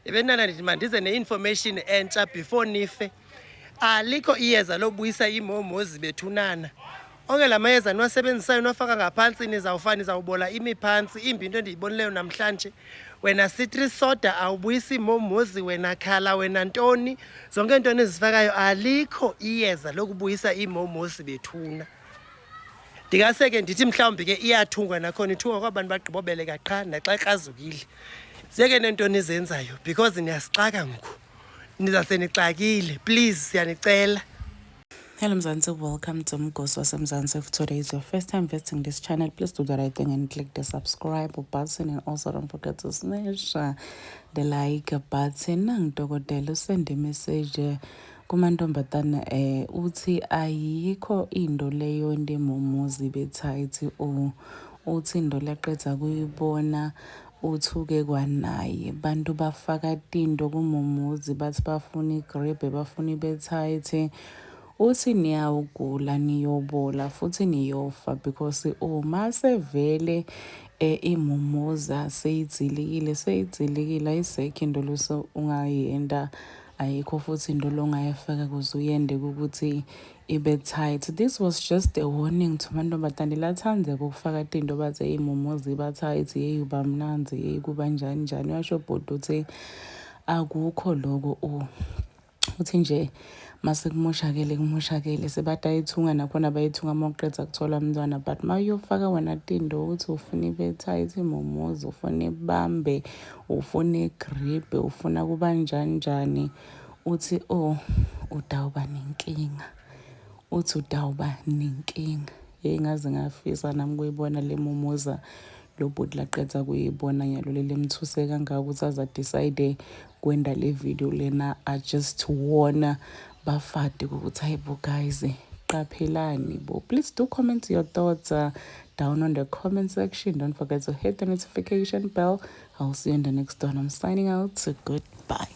Ebenana ndithi mandize ne-information entsha before nife. Alikho iyeza lobuyisa imomozi bethunana. Onke la mayeza niwasebenzisayo niwafaka ngaphantsi nizawubola imiphantsi. Imbi into endiyibonileyo namhlanje, wena citrus soda awubuyisi imomozi, wena khala, wena ntoni, zonke iinto nizifakayo. Alikho iyeza lokubuyisa imomozi bethuna. Ndingase ke ndithi mhlawumbi ke iyathungwa nakhona, ithungwa kwabantu bagqibobeleka qha naxa ekrazukile. Ziyeke neento nizenzayo because niyasixaka ngoku, nizase nixakile. Please siyanicela. Hello Mzansi, welcome to Mgosi waseMzansi. If today is your first time visiting this channel, please do the right thing and click the subscribe button, and also don't forget to smash the like button. Nangidokotela send a message kumantombazana uthi ayikho into leyo ndemumuzi bethayithi uthi into leqedza kuyibona uthuke kwanaye. Bantu bafaka tinto kumumuzi bathi bafuna igrebe, bafuna ibethayithi. Uthi niyawugula, niyobola futhi niyofa because uma sevele imumuza seyidzilikile ayisekho into loso ungayenda, ayikho futhi into longayifaka kuze uyende ukuthi ibe tight. This was just a warning to mantombazane lathandeka ukufaka tinto bathi imumuza iba tight, yeyi mnanzi, yeyi kuba njani njani. Washo bhuti uthi akukho lokho, uthi nje mase kumoshakele sebatayithunga nakhona bayithunga mawuqedza kuthola umntwana. But ma uyofaka wena tinto uthi ufuna ibe tight imomozi, ufuna ibambe, ufuna igrip, ufuna kuba njani, uthi udawuba nenkinga, uthi udawuba nenkinga. Ngaze ngafisa nami kuyibona le momoza lo bhuti laqedza kuyibona nyalo lemthuse kangaka ukuthi aza decide kwenda le video lena. I just wanna bafade ukuthi hayibo guys, qaphelani bo. Please do comment your thoughts down on the comment section. Don't forget to hit the notification bell. I'll see you in the next one. I'm signing out. Goodbye.